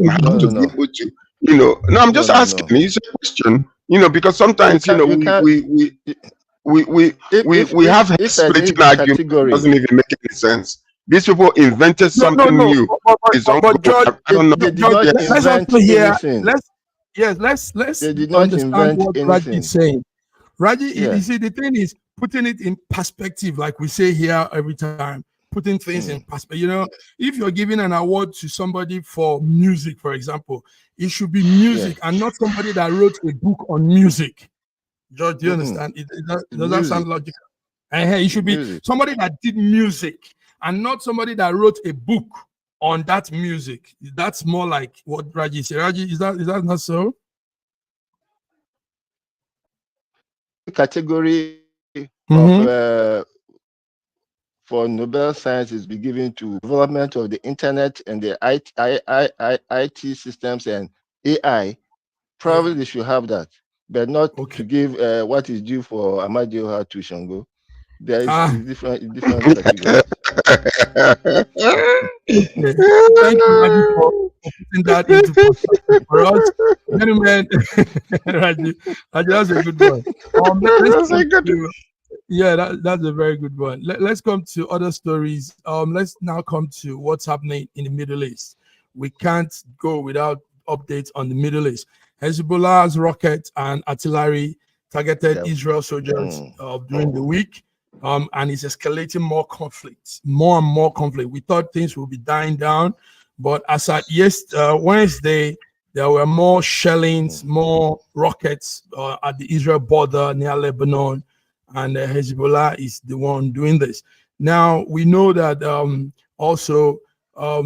how to be able to, No, I'm just asking. It's a question, because sometimes we have head splitting argument. It doesn't even make any sense. These people invented something new. But George, I don't know. They did not invent anything. Let's they did not understand what anything. Raji is saying. Raji, you see, the thing is putting it in perspective, like we say here every time, putting things in perspective. If you're giving an award to somebody for music, for example, it should be music and not somebody that wrote a book on music. George, do you understand? Does that sound logical? It should be somebody that did music and not somebody that wrote a book on that music. That's more like what Raji said. Raji, is that not so? Category of for Nobel Science is be given to development of the internet and the IT systems and AI. Probably they should have that, but not to give what is due for Amadioha to Shango. There is different categories. Thank you, Raji, for putting that into perspective for us. Gentlemen, Raji, that's a good one. That's a very good one. Let's come to other stories. Let's now come to what's happening in the Middle East. We can't go without updates on the Middle East. Hezbollah's rocket and artillery targeted Israel soldiers during the week. And it's escalating more and more conflict. We thought things would be dying down, but as at Wednesday, there were more shellings, more rockets at the Israel border near Lebanon, and Hezbollah is the one doing this. Now, we know that also a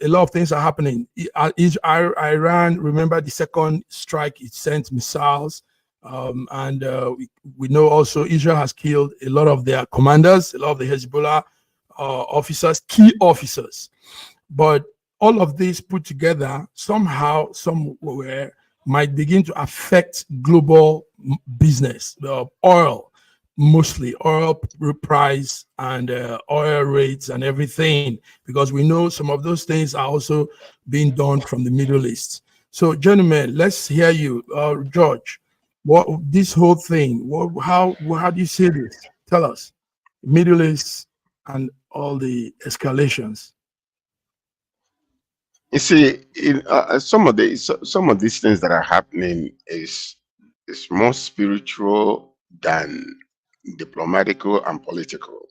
lot of things are happening. Iran, remember the second strike, it sent missiles. And we know also Israel has killed a lot of their commanders, a lot of the Hezbollah officers, key officers. But all of this put together somehow, somewhere, might begin to affect global business, oil, mostly oil price and oil rates and everything, because we know some of those things are also being done from the Middle East. So, gentlemen, let's hear you, George. What this whole thing? How do you see this? Tell us, Middle East and all the escalations. You see, some of these things that are happening is more spiritual than diplomatical and political.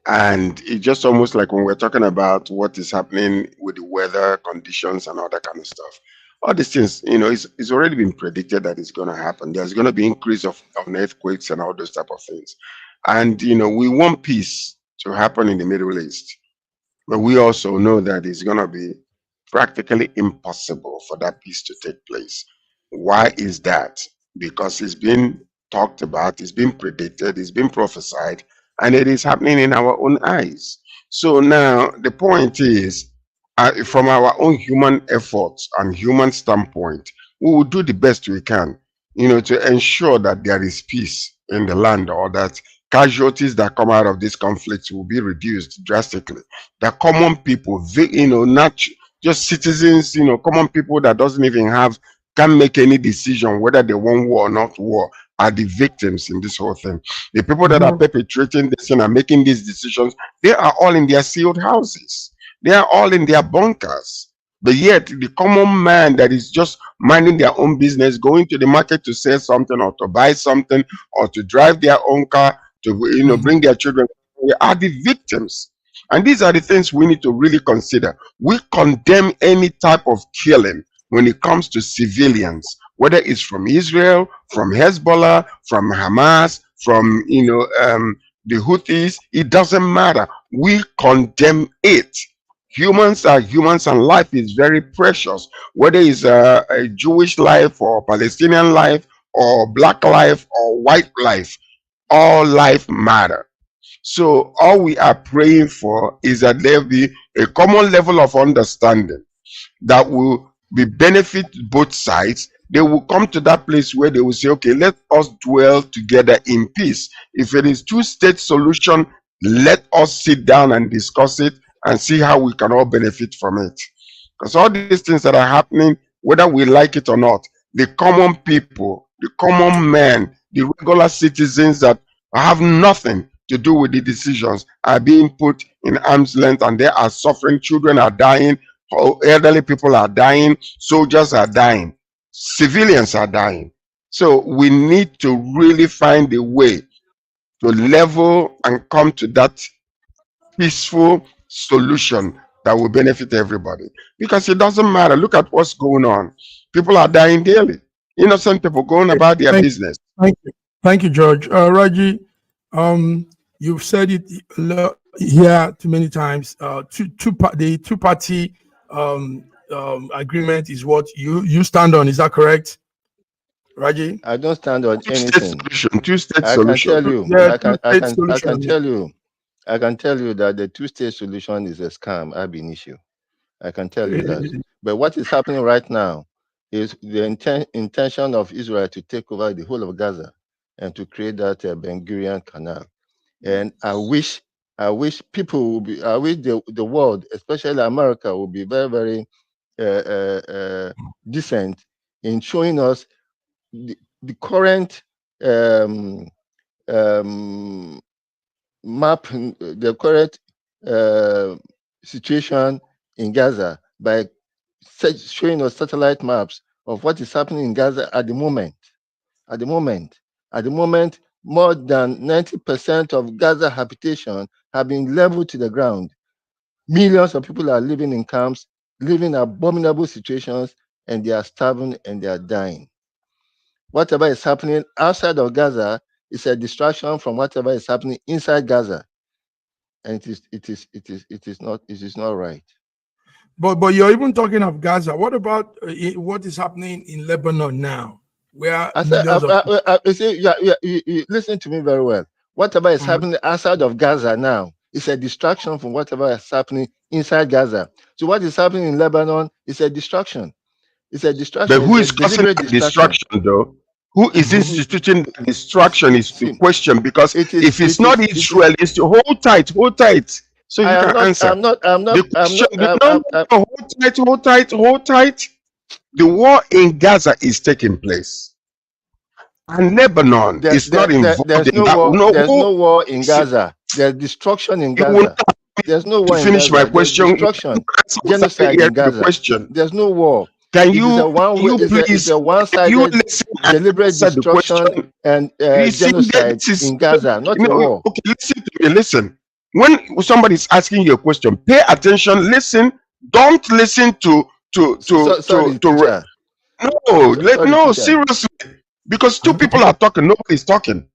And it's just almost like when we're talking about what is happening with the weather conditions and all that kind of stuff. All these things, it's already been predicted that it's going to happen. There's going to be increase of earthquakes and all those type of things. And, we want peace to happen in the Middle East. But we also know that it's going to be practically impossible for that peace to take place. Why is that? Because it's been talked about, it's been predicted, it's been prophesied, and it is happening in our own eyes. So now the point is, from our own human efforts and human standpoint, we will do the best we can, to ensure that there is peace in the land, or that casualties that come out of this conflict will be reduced drastically. The common people, not just citizens, common people that doesn't even can't make any decision whether they want war or not war, are the victims in this whole thing. The people that are perpetrating this and are making these decisions, they are all in their sealed houses. They are all in their bunkers. But yet, the common man that is just minding their own business, going to the market to sell something or to buy something or to drive their own car, to bring their children, are the victims. And these are the things we need to really consider. We condemn any type of killing when it comes to civilians, whether it's from Israel, from Hezbollah, from Hamas, from the Houthis. It doesn't matter. We condemn it. Humans are humans, and life is very precious. Whether it's a Jewish life or Palestinian life or black life or white life, all life matter. So all we are praying for is that there be a common level of understanding that will be benefit both sides. They will come to that place where they will say, okay, let us dwell together in peace. If it is two-state solution, let us sit down and discuss it and see how we can all benefit from it. Because all these things that are happening, whether we like it or not, the common people, the common men, the regular citizens that have nothing to do with the decisions are being put in arm's length, and they are suffering. Children are dying, elderly people are dying, soldiers are dying, civilians are dying. So we need to really find a way to level and come to that peaceful solution that will benefit everybody. Because it doesn't matter. Look at what's going on. People are dying daily. Innocent people going about their business. Thank you, George. Raji, you've said it here too many times. The two-party agreement is what you stand on. Is that correct, Raji? I don't stand on anything. Two-state I solution. can tell you. Yeah, I can tell you that the two-state solution is a scam, ab initio. I can tell you that. But what is happening right now is the intention of Israel to take over the whole of Gaza and to create that Ben Gurion Canal. And I wish people will be, I wish the world, especially America, will be very, very decent in showing us the current map, the current situation in Gaza by showing us satellite maps of what is happening in Gaza at the moment. At the moment, more than 90% of Gaza habitation have been leveled to the ground. Millions of people are living in camps, living in abominable situations, and they are starving and they are dying. Whatever is happening outside of Gaza is a distraction from whatever is happening inside Gaza, and it is not right. But you're even talking of Gaza. What about what is happening in Lebanon now? Where you listen to me very well. Whatever is happening outside of Gaza now is a distraction from whatever is happening inside Gaza. So what is happening in Lebanon is a distraction. It's a distraction. But who is causing the distraction, though? Who is instituting the distraction is the question. Because if it's not Israel, it's to hold tight. So you can answer. Hold tight. The war in Gaza is taking place. And Lebanon is not involved in that. There's no war in Gaza. There's destruction in Gaza. There's no war in Gaza. Finish my question. Genocide in Gaza. There's no war. Can you please? It's a one-sided deliberate destruction and genocide in Gaza, not a war. Okay, listen to me. Listen. When somebody is asking you a question, pay attention. Listen. Don't listen to. Seriously. Because two people are talking, nobody's talking.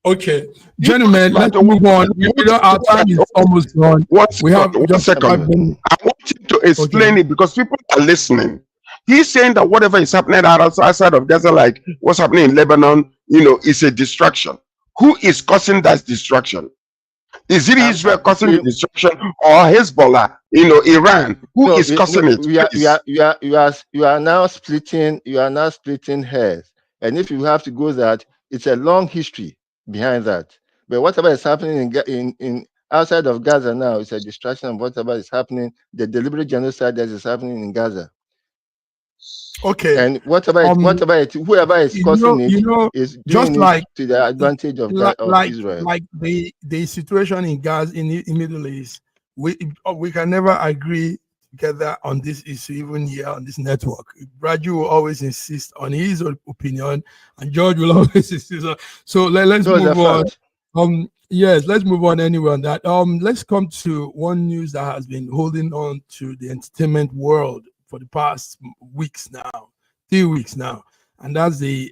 Okay, gentlemen, let's move on. Our time is almost gone. We have just 5 minutes. I want you to explain it because people are listening. He's saying that whatever is happening outside of Gaza, like what's happening in Lebanon, is a distraction. Who is causing that distraction? Is it Israel causing the destruction or Hezbollah? Iran. Who is causing it? You are now splitting. You are now splitting hairs. And if you have to go that, it's a long history behind that. But whatever is happening in outside of Gaza now is a distraction of whatever is happening, the deliberate genocide that is happening in Gaza. Okay. And whoever is causing it is doing it to the advantage of Israel. Like the situation in Gaza in the Middle East, we can never agree together on this issue, even here on this network. Raju will always insist on his opinion, and George will always insist on. So let's move on. Yes, let's move on anyway on that. Let's come to one news that has been holding on to the entertainment world for the past 3 weeks now, and that's the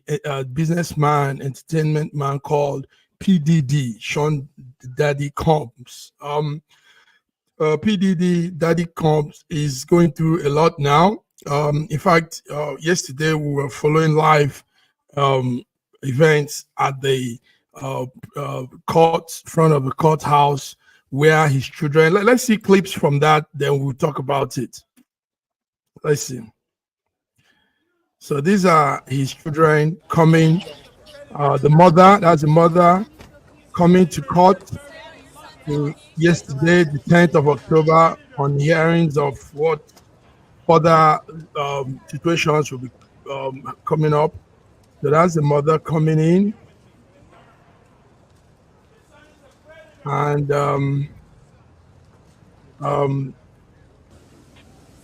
businessman, entertainment man called PDD, Sean Daddy Combs. PDD Daddy Combs is going through a lot now. In fact, yesterday we were following live events at the front of the courthouse where his children. Let's see clips from that, then we'll talk about it. Let's see. So these are his children coming. That's the mother coming to court yesterday, the 10th of October, on hearings of what further situations will be coming up. So that's the mother coming in. And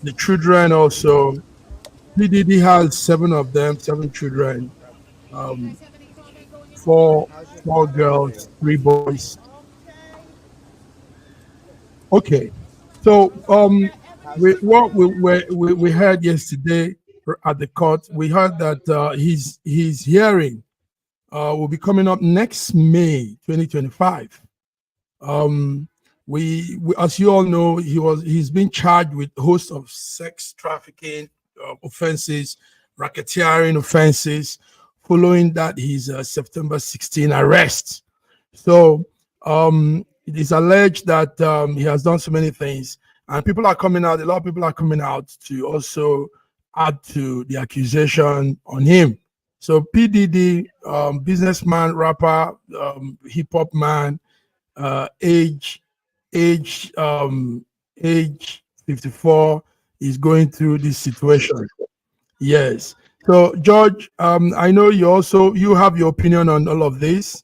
the children also, PDD has 7 children, 4 girls, 3 boys. Okay, so what we heard yesterday at the court, we heard that his hearing will be coming up next May 2025. We as you all know, he's been charged with a host of sex trafficking offenses, racketeering offenses, following that his September 16 arrest. So it is alleged that he has done so many things, and a lot of people are coming out to also add to the accusation on him. So PDD, businessman, rapper, hip hop man, age 54, is going through this situation. Yes. So George, I know you have your opinion on all of this.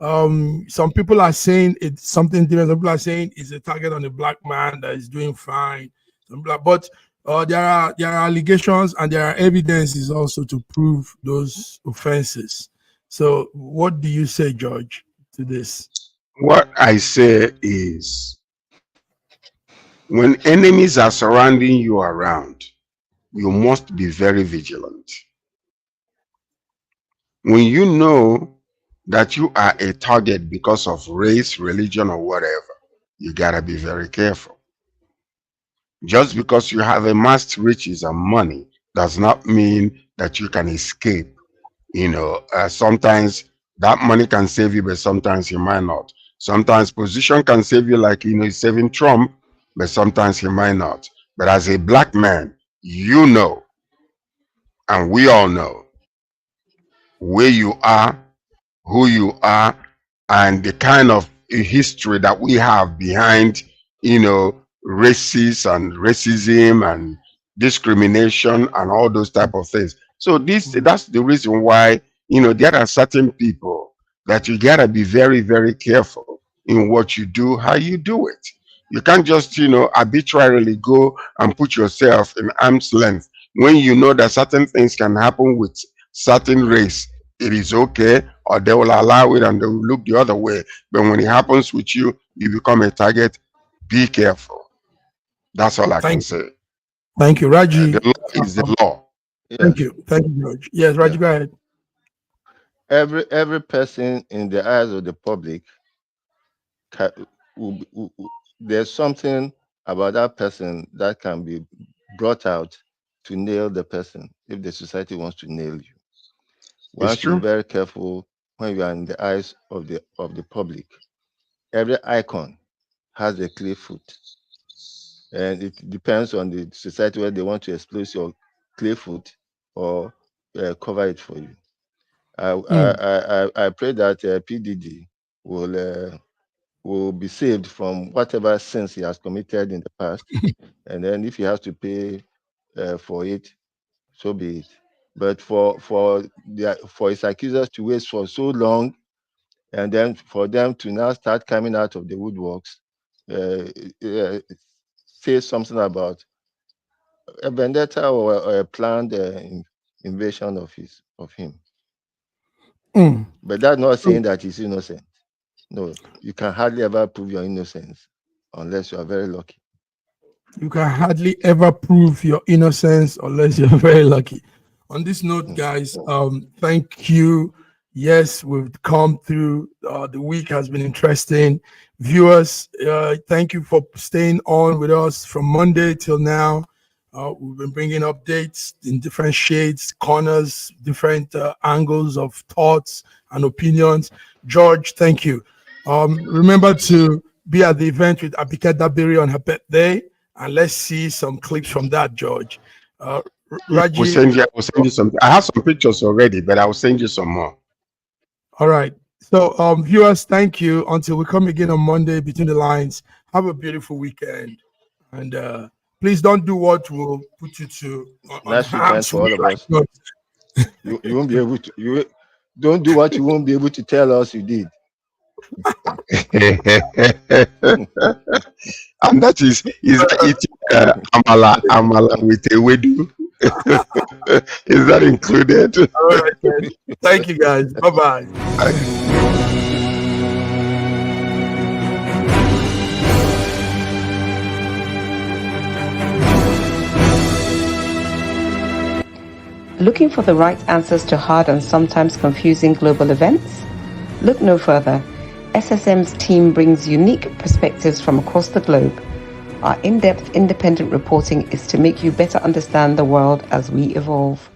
Some people are saying it's something different. Some people are saying it's a target on a black man that is doing fine. But there are allegations and there are evidences also to prove those offenses. So what do you say, George, to this? What I say is, when enemies are surrounding you around, you must be very vigilant. When you know that you are a target because of race, religion, or whatever, you gotta be very careful. Just because you have amassed riches and money does not mean that you can escape. Sometimes that money can save you, but sometimes it might not. Sometimes position can save you, like saving Trump, but sometimes he might not. But as a black man, and we all know where you are, who you are, and the kind of history that we have behind, racism and discrimination and all those type of things. So that's the reason why, there are certain people that you gotta be very, very careful in what you do, how you do it. You can't just, arbitrarily go and put yourself in arm's length when you know that certain things can happen with certain race. It is okay, or they will allow it and they will look the other way. But when it happens with you, you become a target. Be careful. That's all I can say. Thank you, Raji. The law is the law. Yes. Thank you, George. Yes, Raji, go ahead. Every person in the eyes of the public, there's something about that person that can be brought out to nail the person if the society wants to nail you. One should be very careful when you are in the eyes of the public. every icon has a clay foot. And it depends on the society where they want to expose your clay foot or cover it for you. I pray that PDD will be saved from whatever sins he has committed in the past, and then if he has to pay for it, so be it. But for his accusers to wait for so long, and then for them to now start coming out of the woodworks, say something about a vendetta or a planned invasion of him. But that's not saying that he's innocent. No, you can hardly ever prove your innocence unless you are very lucky. You can hardly ever prove your innocence unless you're very lucky. On this note, guys, thank you. Yes, we've come through. The week has been interesting. Viewers, thank you for staying on with us from Monday till now. We've been bringing updates in different shades, corners, different angles of thoughts and opinions. George, thank you. Remember to be at the event with Abike Dabiri on her birthday, and let's see some clips from that, George. Raji, we'll send you some. I have some pictures already, but I will send you some more. All right. So, viewers, thank you. Until we come again on Monday, Between the Lines, have a beautiful weekend. And please don't do what will put you to nice weekend for all of us. You won't be able to. You don't do what you won't be able to tell us you did. And that is eating amala with a wedu. Is that included? All right, man. Thank you, guys. Bye-bye. Looking for the right answers to hard and sometimes confusing global events? Look no further. SSM's team brings unique perspectives from across the globe. Our in-depth independent reporting is to make you better understand the world as we evolve.